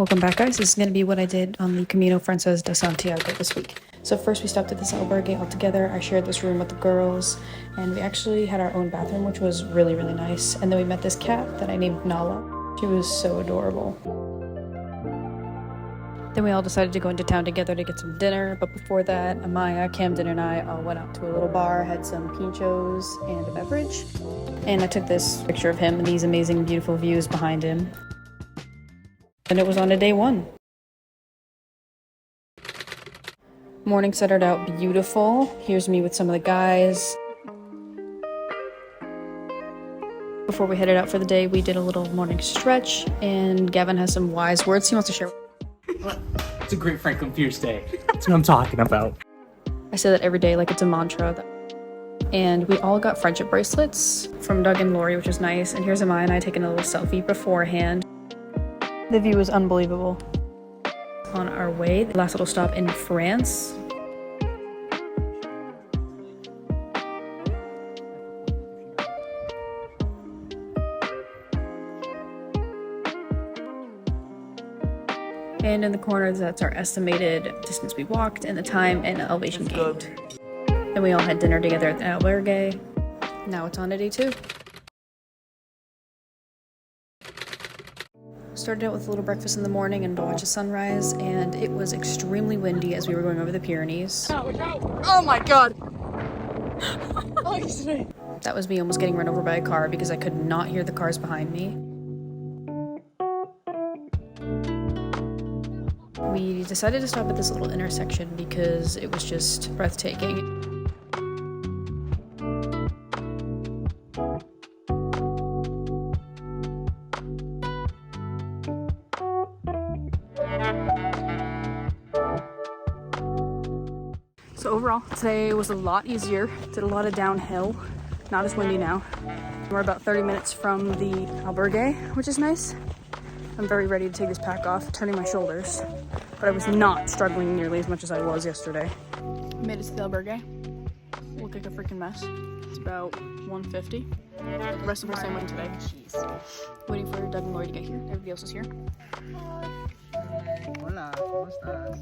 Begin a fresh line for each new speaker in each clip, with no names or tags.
Welcome back, guys. This is going to be what I did on the Camino de Santiago this week. So first we stopped at this albergue all together. I shared this room with the girls, and we actually had our own bathroom, which was really, really nice. And then we met this cat that I named Nala. She was so adorable. Then we all decided to go into town together to get some dinner, but before that, Amaya, Camden, and I all went out to a little bar, had some pinchos and a beverage. And I took this picture of him and these amazing, beautiful views behind him. And it was on a day one. Morning started out beautiful. Here's me with some of the guys. Before we headed out for the day, we did a little morning stretch, and Gavin has some wise words he wants to share.
It's a great Franklin Pierce day. That's what I'm talking about.
I say that every day like it's a mantra. And we all got friendship bracelets from Doug and Lori, which was nice. And here's Amaya and I taking a little selfie beforehand. The view was unbelievable. On our way, the last little stop in France. And in the corner, that's our estimated distance we walked and the time and elevation gained. Then we all had dinner together at the albergue. Now it's on to day two. Started out with a little breakfast in the morning and to watch the sunrise, and it was extremely windy as we were going over the Pyrenees.
Oh my god!
That was me almost getting run over by a car because I could not hear the cars behind me. We decided to stop at this little intersection because it was just breathtaking. So overall, today was a lot easier. Did a lot of downhill, not as windy now. We're about 30 minutes from the albergue, which is nice. I'm very ready to take this pack off, turning my shoulders, but I was not struggling nearly as much as I was yesterday. Made it to the albergue. Look like a freaking mess. It's about 1:50. The rest of us I went today. Waiting for Doug and Lori to get here. Everybody else is here.
Hola, ¿cómo estás?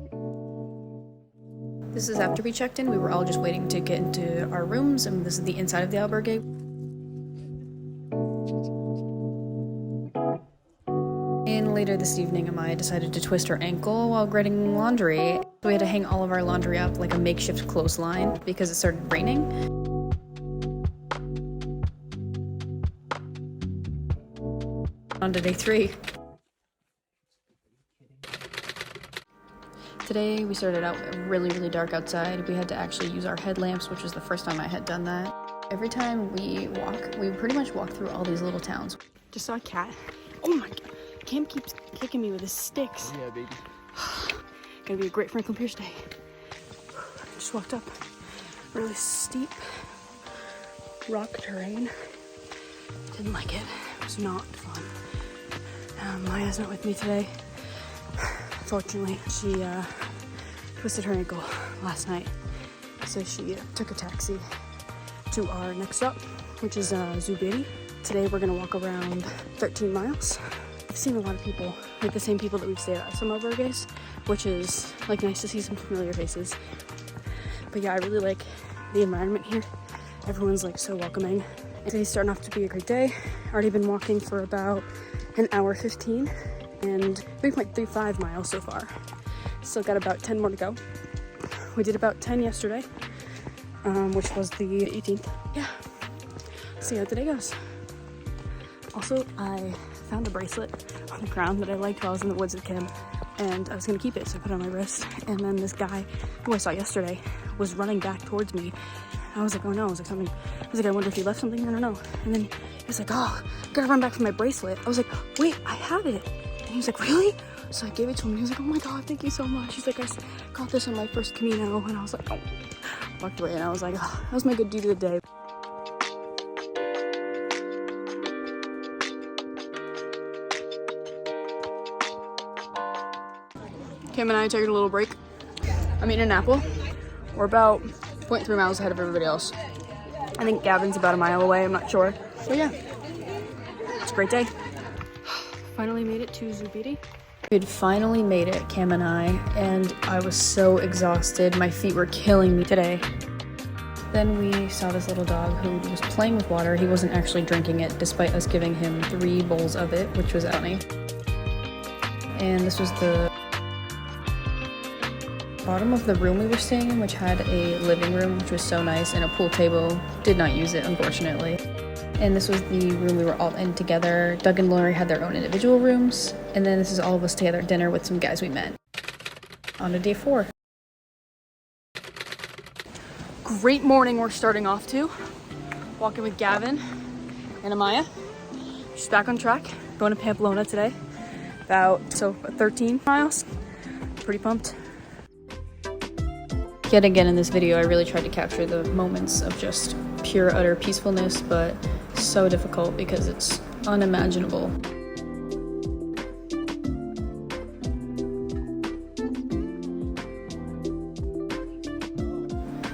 This is after we checked in. We were all just waiting to get into our rooms, and this is the inside of the albergue. And later this evening, Amaya decided to twist her ankle while grading laundry. We had to hang all of our laundry up like a makeshift clothesline because it started raining. On to day three. Today we started out really, really dark outside. We had to actually use our headlamps, which was the first time I had done that. Every time we walk, we pretty much walk through all these little towns. Just saw a cat. Oh my god. Cam keeps kicking me with his sticks.
Yeah, baby.
Gonna be a great Franklin Pierce day. Just walked up really steep rock terrain. Didn't like it. It was not fun. Maya's not with me today. Unfortunately, she twisted her ankle last night, so she took a taxi to our next stop, which is Zubiri. Today we're gonna walk around 13 miles. I've seen a lot of people, like the same people that we've stayed at some albergues, which is like nice to see some familiar faces. But yeah, I really like the environment here. Everyone's like so welcoming. Today's starting off to be a great day. Already been walking for about an hour 15. And 3.35 miles so far. Still got about 10 more to go. We did about 10 yesterday, which was the 18th. Yeah, see how today goes. Also, I found a bracelet on the ground that I liked while I was in the woods with Kim, and I was gonna keep it, so I put it on my wrist. And then this guy who I saw yesterday was running back towards me. I was like, oh no, I was like, I wonder if he left something, I don't know. And then he was like, oh, I gotta run back for my bracelet. I was like, wait, I have it. And he was like, really? So I gave it to him. He was like, oh my god, thank you so much. He's like, I got this on my first Camino. And I was like, oh. Walked away and I was like, oh, that was my good deed of the day. Kim and I took a little break. I'm eating an apple. We're about 0.3 miles ahead of everybody else. I think Gavin's about a mile away, I'm not sure. But yeah, it's a great day. Finally made it to Zubiri. We had finally made it, Cam and I was so exhausted. My feet were killing me today. Then we saw this little dog who was playing with water. He wasn't actually drinking it, despite us giving him 3 bowls of it, which was funny. And this was the bottom of the room we were staying in, which had a living room, which was so nice, and a pool table. Did not use it, unfortunately. And this was the room we were all in together. Doug and Lori had their own individual rooms. And then this is all of us together at dinner with some guys we met. On to day 4. Great morning we're starting off to. Walking with Gavin and Amaya. She's back on track. Going to Pamplona today. About 13 miles. Pretty pumped. Yet again in this video I really tried to capture the moments of just pure utter peacefulness, but so difficult because it's unimaginable.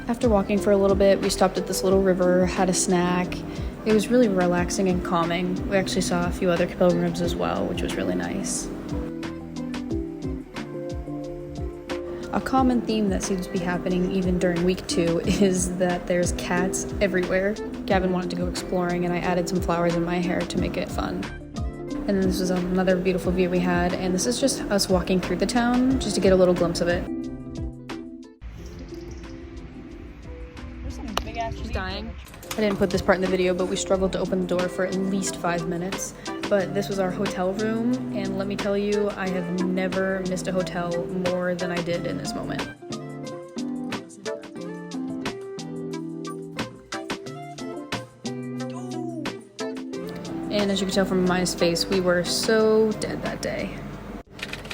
After walking for a little bit, we stopped at this little river, had a snack. It was really relaxing and calming. We actually saw a few other pilgrims as well, which was really nice. A common theme that seems to be happening even during week 2 is that there's cats everywhere. Gavin wanted to go exploring and I added some flowers in my hair to make it fun. And then this was another beautiful view we had, and this is just us walking through the town just to get a little glimpse of it. She's dying. I didn't put this part in the video, but we struggled to open the door for at least 5 minutes. But this was our hotel room, and let me tell you, I have never missed a hotel more than I did in this moment. And as you can tell from Maya's face, we were so dead that day.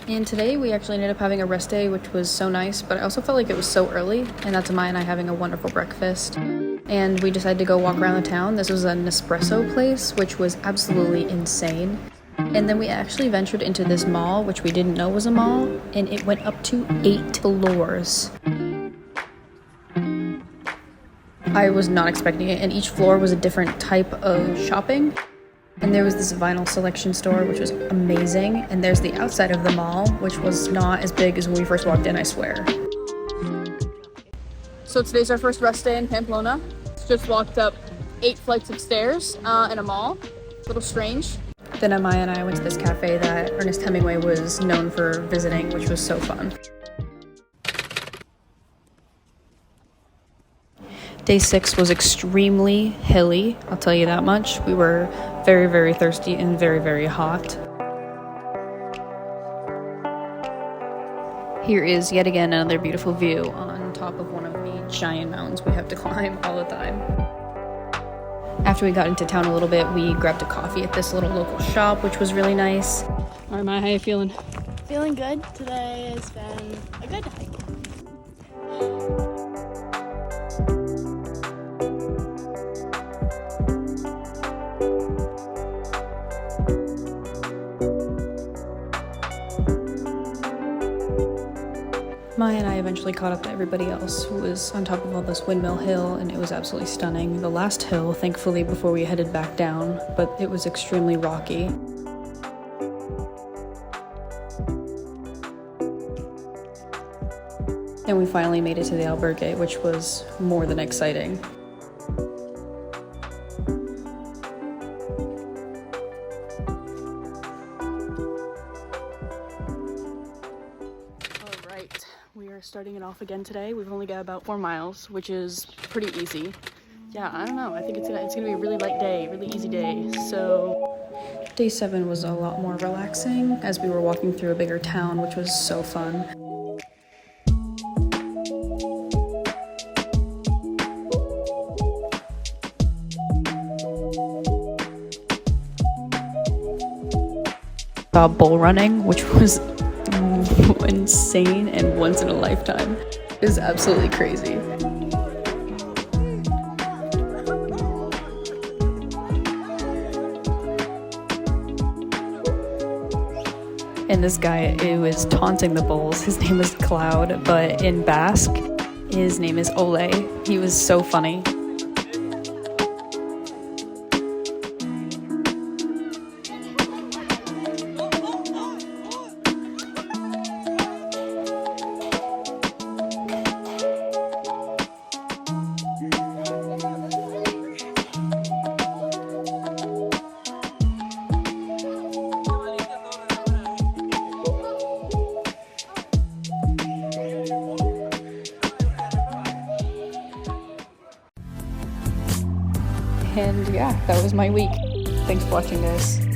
And today we actually ended up having a rest day, which was so nice, but I also felt like it was so early, and that's Amaya and I having a wonderful breakfast. And we decided to go walk around the town. This was an espresso place, which was absolutely insane. And then we actually ventured into this mall, which we didn't know was a mall, and it went up to 8 floors. I was not expecting it, and each floor was a different type of shopping. And there was this vinyl selection store, which was amazing. And there's the outside of the mall, which was not as big as when we first walked in, I swear. So today's our first rest day in Pamplona. Just walked up 8 flights of stairs in a mall. A little strange. Then Amaya and I went to this cafe that Ernest Hemingway was known for visiting, which was so fun. Day 6 was extremely hilly, I'll tell you that much. We were very, very thirsty and very, very hot. Here is yet again another beautiful view on top of one of the giant mountains we have to climb all the time. After we got into town a little bit, we grabbed a coffee at this little local shop, which was really nice. All right, Maya, how you feeling?
Feeling good. Today has been a good hike.
Maya and I eventually caught up to everybody else who was on top of all this windmill hill, and it was absolutely stunning. The last hill, thankfully, before we headed back down, but it was extremely rocky. And we finally made it to the albergue, which was more than exciting. Starting it off again today. We've only got about 4 miles, which is pretty easy. Yeah, I don't know. I think it's gonna be a really light day, really easy day. So day 7 was a lot more relaxing as we were walking through a bigger town, which was so fun. Bull running, which was insane and once in a lifetime. It was absolutely crazy. And this guy who was taunting the bulls, his name was Cloud, but in Basque, his name is Ole. He was so funny. And yeah, that was my week. Thanks for watching, guys.